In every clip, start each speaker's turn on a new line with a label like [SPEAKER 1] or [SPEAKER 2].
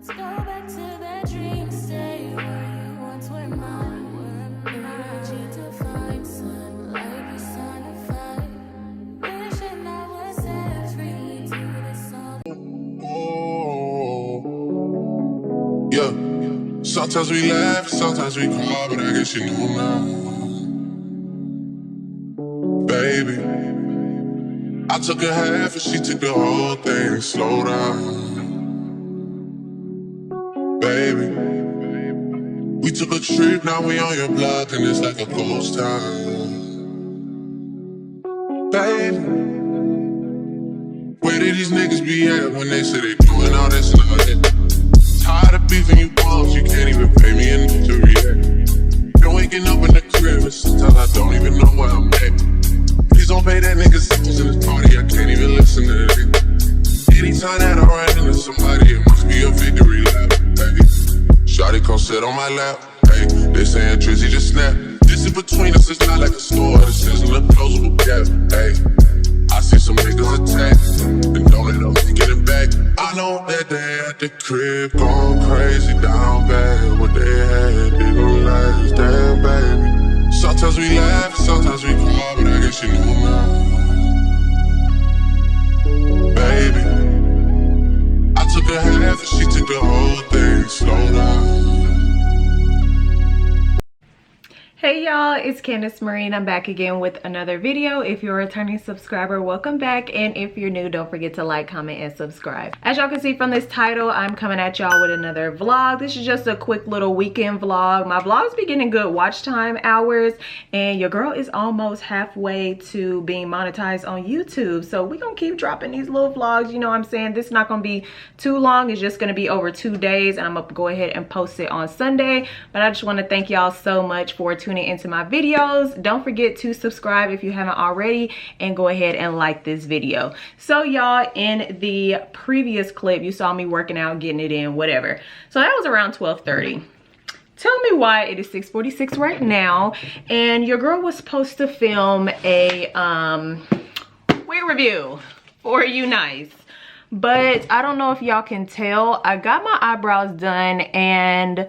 [SPEAKER 1] Let's go back to that dream state where you once were mine. Energy to find sunlight personified. Wishing I was set free to this all.
[SPEAKER 2] Oh, yeah. Sometimes we laugh, sometimes we cry, but I guess you know now, baby. I took a half and she took the whole thing. Slow down, baby. We took a trip, now we on your block and it's like a ghost town, baby. Where did these niggas be at when they say they doing all this and all that? Tired of beefing you bums, you can't even pay me enough to react. Been waking up in the crib and sometimes I don't even know where I'm at. Please don't pay that nigga songs in this party, I can't even listen to that. Anytime that I run into somebody, it must be a victory lap, baby. Shawty come sit on my lap, hey. They saying Trizzy just snap. This is between us, it's not like a store. This isn't a closable gap, hey. I see some niggas attack, and don't let them get it back. I know that they at the crib going crazy, down bad. What they had didn't last, damn baby. Sometimes we laugh, sometimes we cry, but I guess you know now, baby. I took a half and she took the whole thing. Slow down.
[SPEAKER 3] Hey y'all, it's Candace Marine. I'm back again with another video. If you're a returning subscriber, welcome back, and if you're new, don't forget to like, comment, and subscribe. As y'all can see from this title, I'm coming at y'all with another vlog. This is just a quick little weekend vlog. My vlogs be getting good watch time hours, and your girl is almost halfway to being monetized on YouTube, so we're gonna keep dropping these little vlogs. You know what I'm saying? This is not gonna be too long. It's just gonna be over 2 days, and I'm gonna go ahead and post it on Sunday. But I just want to thank y'all so much for tuning into my videos. Don't forget to subscribe if you haven't already, and go ahead and like this video. So y'all, in the previous clip you saw me working out, getting it in, whatever. So that was around 12:30. Tell me why it is 6:46 right now, and your girl was supposed to film a wig review for you nice. But I don't know if y'all can tell, I got my eyebrows done, and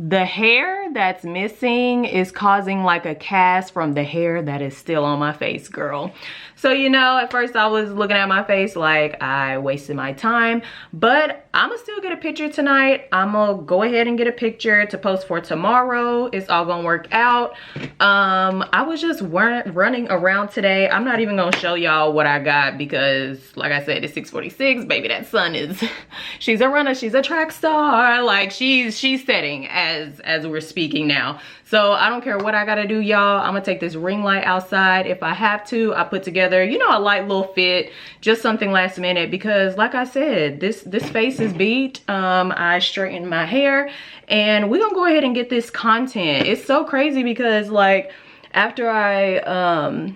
[SPEAKER 3] the hair that's missing is causing like a cast from the hair that is still on my face, girl. So, you know, at first I was looking at my face like I wasted my time, but I'm gonna still get a picture tonight. I'm gonna go ahead and get a picture to post for tomorrow. It's all gonna work out. I was just running around today. I'm not even gonna show y'all what I got because, like I said, it's 6:46. Baby, that sun is, she's a runner, she's a track star. Like she's setting as we're speaking now. So I don't care what I gotta do, y'all. I'm gonna take this ring light outside if I have to. I put together, you know, a light little fit, just something last minute, because like I said, this face is beat. I straightened my hair, and we're gonna go ahead and get this content. It's so crazy because, like, after I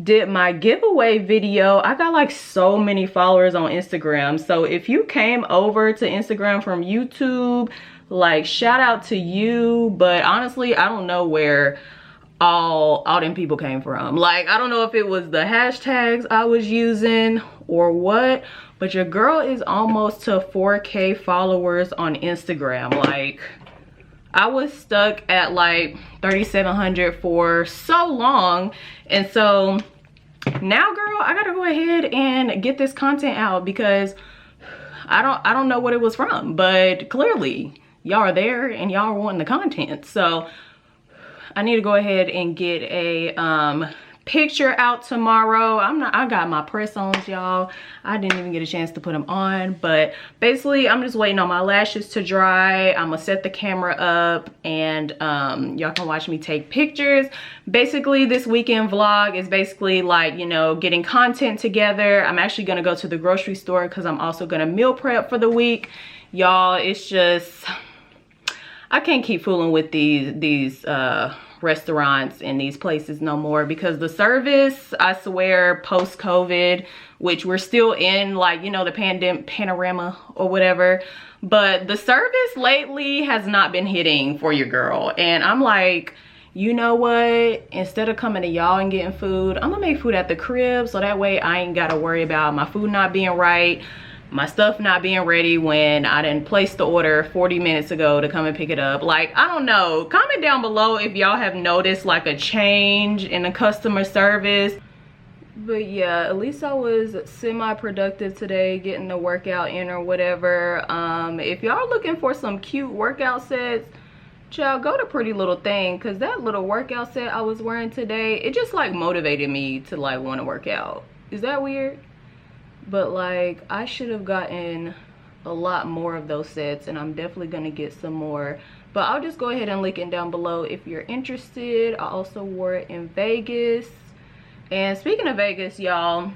[SPEAKER 3] did my giveaway video, I got like so many followers on Instagram. So if you came over to Instagram from YouTube, like, shout out to you. But honestly, I don't know where all them people came from. Like, I don't know if it was the hashtags I was using or what, but your girl is almost to 4K followers on Instagram. Like, I was stuck at like 3,700 for so long, and so now, girl, I gotta go ahead and get this content out because I don't know what it was from, but clearly y'all are there and y'all are wanting the content. So I need to go ahead and get a picture out tomorrow. I got my press-ons, y'all. I didn't even get a chance to put them on, but basically I'm just waiting on my lashes to dry. I'm gonna set the camera up, and y'all can watch me take pictures. Basically, this weekend vlog is basically like, you know, getting content together. I'm actually gonna go to the grocery store because I'm also gonna meal prep for the week. Y'all, it's just, I can't keep fooling with these restaurants and these places no more, because the service, I swear, post-COVID, which we're still in, like, you know, the pandemic panorama or whatever, but the service lately has not been hitting for your girl. And I'm like, you know what, instead of coming to y'all and getting food, I'm gonna make food at the crib, so that way I ain't gotta worry about my food not being right. my stuff not being ready when I didn't place the order 40 minutes ago to come and pick it up. Like, I don't know, comment down below if y'all have noticed like a change in the customer service. But yeah, at least I was semi-productive today, getting the workout in or whatever. If y'all are looking for some cute workout sets, child, go to Pretty Little Thing, because that little workout set I was wearing today, it just like motivated me to like want to work out. Is that weird? But like, I should have gotten a lot more of those sets, and I'm definitely gonna get some more. But I'll just go ahead and link it down below if you're interested. I also wore it in Vegas. And speaking of Vegas, y'all,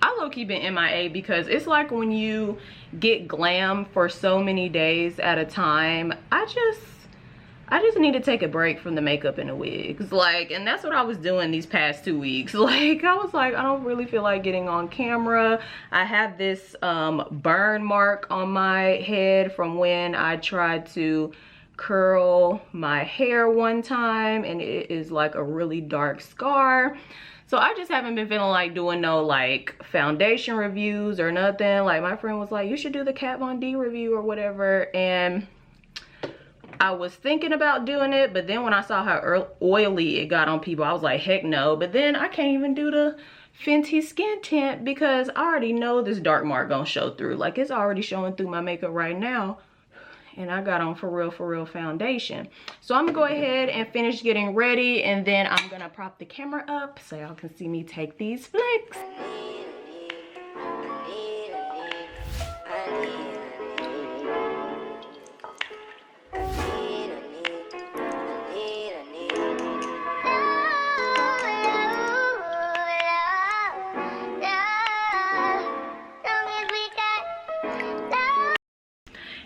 [SPEAKER 3] I low-key been MIA, because it's like when you get glam for so many days at a time, I just need to take a break from the makeup and the wigs. Like, and that's what I was doing these past 2 weeks. Like, I was like, I don't really feel like getting on camera. I have this burn mark on my head from when I tried to curl my hair one time, and it is like a really dark scar. So I just haven't been feeling like doing no like foundation reviews or nothing. Like, my friend was like, you should do the Kat Von D review or whatever, and I was thinking about doing it, but then when I saw how oily it got on people, I was like, heck no. But then I can't even do the Fenty skin tint, because I already know this dark mark gonna show through. Like, it's already showing through my makeup right now, and I got on for real foundation. So I'm gonna go ahead and finish getting ready, and then I'm gonna prop the camera up so y'all can see me take these flicks.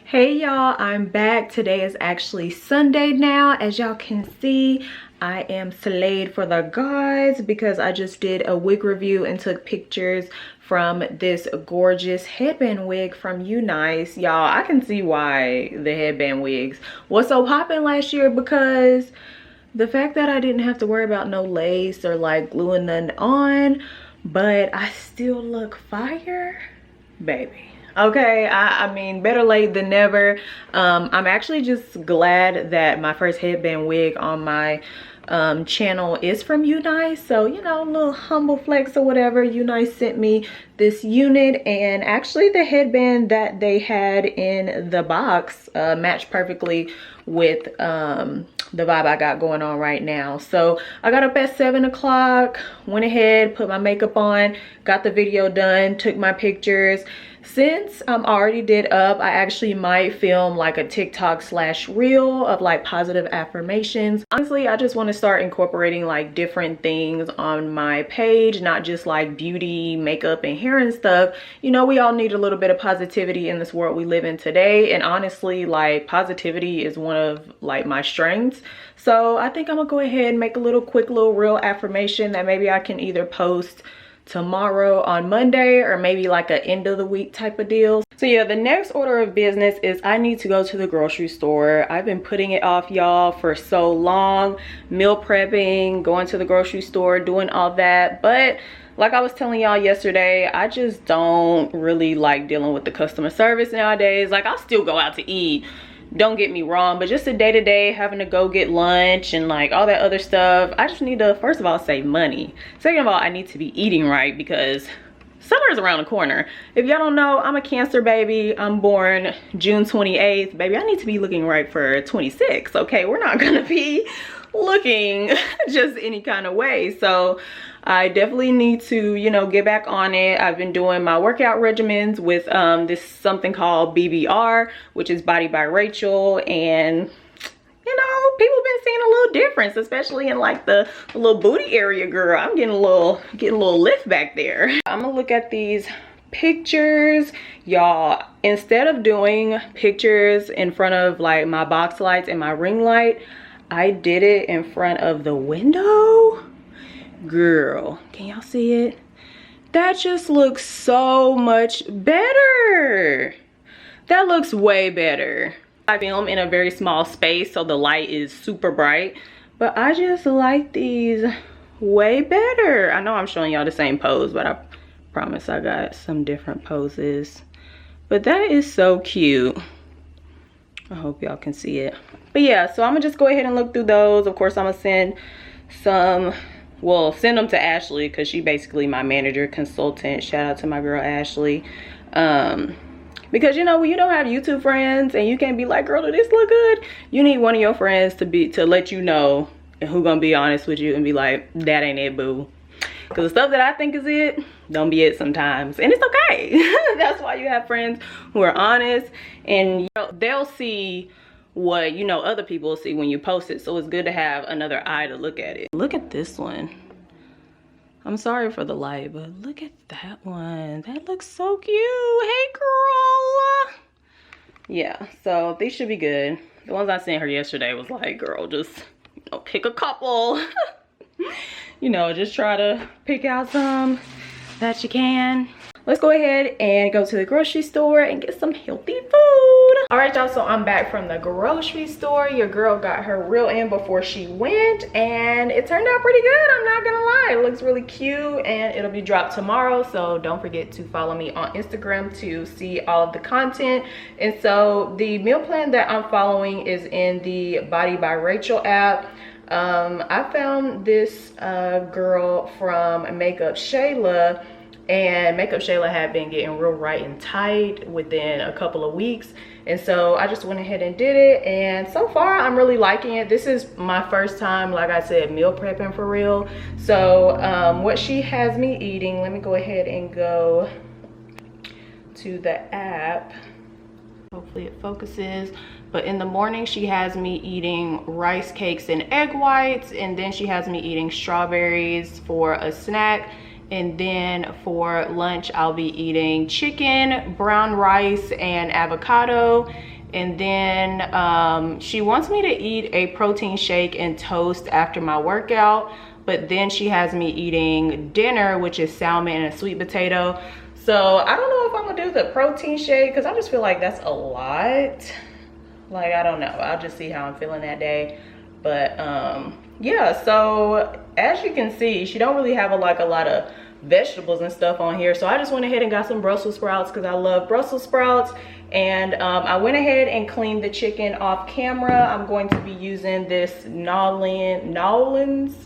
[SPEAKER 3] Hey y'all, I'm back. Today is actually Sunday now. As y'all can see, I am slayed for the gods, because I just did a wig review and took pictures from this gorgeous headband wig from Unice. Y'all, I can see why the headband wigs was so popping last year, because the fact that I didn't have to worry about no lace or like gluing none on, but I still look fire, baby. Okay, I mean, better late than never. I'm actually just glad that my first headband wig on my channel is from Unice. So, you know, a little humble flex or whatever. Unice sent me this unit, and actually the headband that they had in the box matched perfectly with the vibe I got going on right now. So I got up at 7 o'clock, went ahead, put my makeup on, got the video done, took my pictures. Since I'm already did up, I actually might film like a TikTok / reel of like positive affirmations. Honestly, I just want to start incorporating like different things on my page, not just like beauty, makeup, and hair and stuff. You know, we all need a little bit of positivity in this world we live in today, and honestly, like, positivity is one of like my strengths. So I think I'm gonna go ahead and make a little quick little reel affirmation that maybe I can either post tomorrow on Monday, or maybe like a end of the week type of deal. So yeah, the next order of business is I need to go to the grocery store. I've been putting it off, y'all, for so long. Meal prepping, going to the grocery store, doing all that. But like I was telling y'all yesterday, I just don't really like dealing with the customer service nowadays. Like, I'll still go out to eat, don't get me wrong, but just a day-to-day having to go get lunch and like all that other stuff, I just need to, first of all, save money. Second of all, I need to be eating right, because summer is around the corner. If y'all don't know, I'm a Cancer baby. I'm born June 28th. Baby, I need to be looking right for 26. Okay, we're not gonna be looking just any kind of way. So I definitely need to, you know, get back on it. I've been doing my workout regimens with this something called BBR, which is Body by Rachel, and you know, people been seeing a little difference, especially in like the little booty area, girl. I'm getting a little lift back there. I'm gonna look at these pictures, y'all. Instead of doing pictures in front of like my box lights and my ring light, I did it in front of the window. Girl, can y'all see it? That just looks so much better. That looks way better. I film in a very small space, so the light is super bright, but I just like these way better. I know I'm showing y'all the same pose, but I Promise I got some different poses. But that is so cute. I hope y'all can see it. But yeah, so I'm gonna just go ahead and look through those. Of course, I'm gonna send some, well, send them to Ashley because she basically my manager consultant. Shout out to my girl Ashley. Because you know, when you don't have YouTube friends and you can't be like, girl, did this look good? You need one of your friends to let you know, and who gonna be honest with you and be like, that ain't it, boo. Because the stuff that I think is it, don't be it sometimes. And it's okay. That's why you have friends who are honest, and you know, they'll see what, you know, other people see when you post it. So it's good to have another eye to look at it. Look at this one. I'm sorry for the light, but look at that one. That looks so cute. Hey, girl. Yeah, so these should be good. The ones I sent her yesterday was like, girl, just, you know, pick a couple. You know, just try to pick out some that you can. Let's go ahead and go to the grocery store and get some healthy food. All right, y'all, so I'm back from the grocery store. Your girl got her reel in before she went, and it turned out pretty good. I'm not gonna lie, it looks really cute, and it'll be dropped tomorrow. So don't forget to follow me on Instagram to see all of the content. And so the meal plan that I'm following is in the Body by Rachel app. I found this girl from Makeup Shayla, and Makeup Shayla had been getting real right and tight within a couple of weeks, and so I just went ahead and did it, and so far I'm really liking it. This is my first time, like I said, meal prepping for real. So what she has me eating, let me go ahead and go to the app. Hopefully it focuses. But in the morning, she has me eating rice cakes and egg whites, and then she has me eating strawberries for a snack. And then for lunch, I'll be eating chicken, brown rice, and avocado. And then she wants me to eat a protein shake and toast after my workout. But then she has me eating dinner, which is salmon and a sweet potato. So I don't know if I'm gonna do the protein shake because I just feel like that's a lot. Like, I don't know, I'll just see how I'm feeling that day. But yeah, so as you can see, she don't really have a lot of vegetables and stuff on here. So I just went ahead and got some Brussels sprouts because I love Brussels sprouts. And I went ahead and cleaned the chicken off camera. I'm going to be using this Nolan's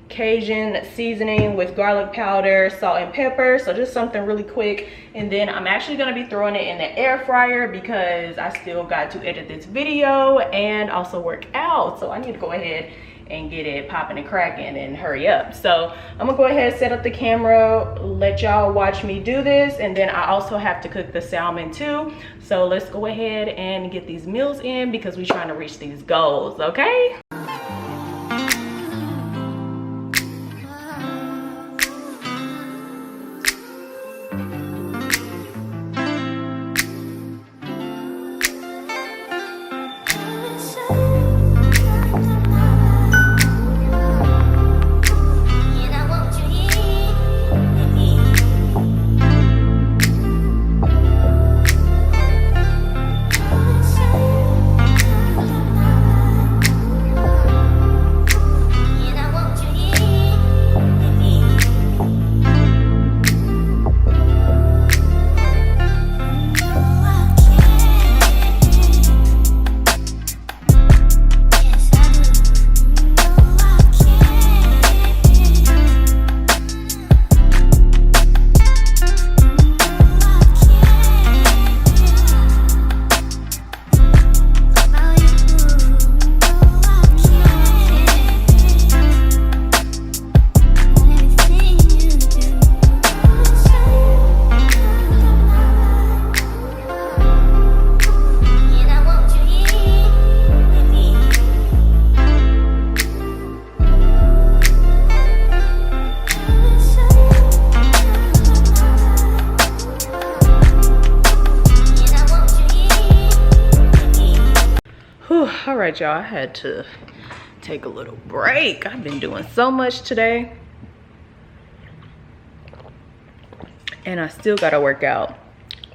[SPEAKER 3] Cajun seasoning with garlic powder, salt, and pepper. So just something really quick. And then I'm actually going to be throwing it in the air fryer because I still got to edit this video and also work out. So I need to go ahead and get it popping and cracking and hurry up. So I'm gonna go ahead and set up the camera, let y'all watch me do this, and then I also have to cook the salmon too. So let's go ahead and get these meals in because we're trying to reach these goals, okay? All right, y'all, I had to take a little break. I've been doing so much today and I still gotta work out,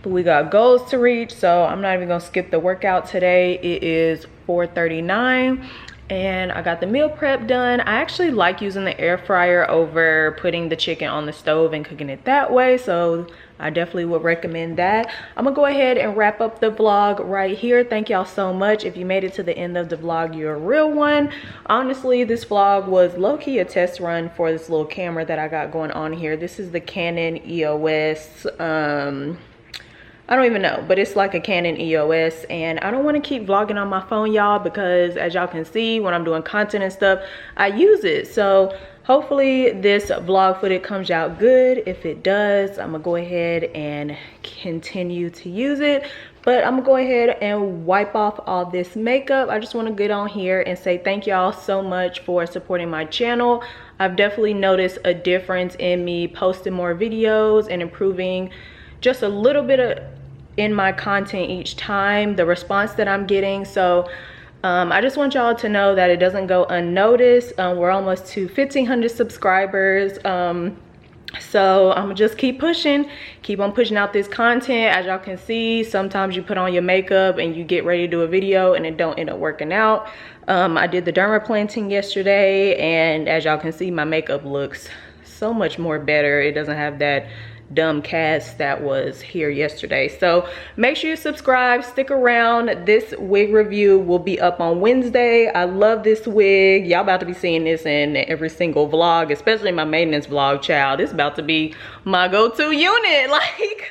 [SPEAKER 3] but we got goals to reach, so I'm not even gonna skip the workout today. It is 4:39 and I got the meal prep done. I actually like using the air fryer over putting the chicken on the stove and cooking it that way, so I definitely would recommend that. I'm gonna go ahead and wrap up the vlog right here. Thank y'all so much. If you made it to the end of the vlog, you're a real one. Honestly, this vlog was low-key a test run for this little camera that I got going on here. This is the Canon EOS, I don't even know, but it's like a Canon EOS, and I don't want to keep vlogging on my phone, y'all, because as y'all can see, when I'm doing content and stuff, I use it. So hopefully this vlog footage comes out good. If it does, I'm gonna go ahead and continue to use it, but I'm gonna go ahead and wipe off all this makeup. I just want to get on here and say thank y'all so much for supporting my channel. I've definitely noticed a difference in me posting more videos and improving just a little bit in my content each time, the response that I'm getting. So I just want y'all to know that it doesn't go unnoticed. We're almost to 1,500 subscribers. So I'm gonna just keep on pushing out this content. As y'all can see, sometimes you put on your makeup and you get ready to do a video and it don't end up working out. I did the dermaplaning yesterday, and as y'all can see, my makeup looks so much more better. It doesn't have that dumb cast that was here yesterday. So make sure you subscribe, stick around. This wig review will be up on Wednesday. I love this wig. Y'all about to be seeing this in every single vlog, especially my maintenance vlog, child. This is about to be my go-to unit, like.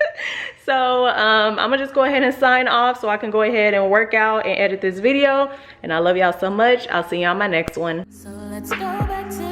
[SPEAKER 3] So I'm gonna just go ahead and sign off so I can go ahead and work out and edit this video. And I love y'all so much. I'll see you on my next one.
[SPEAKER 1] So let's go back to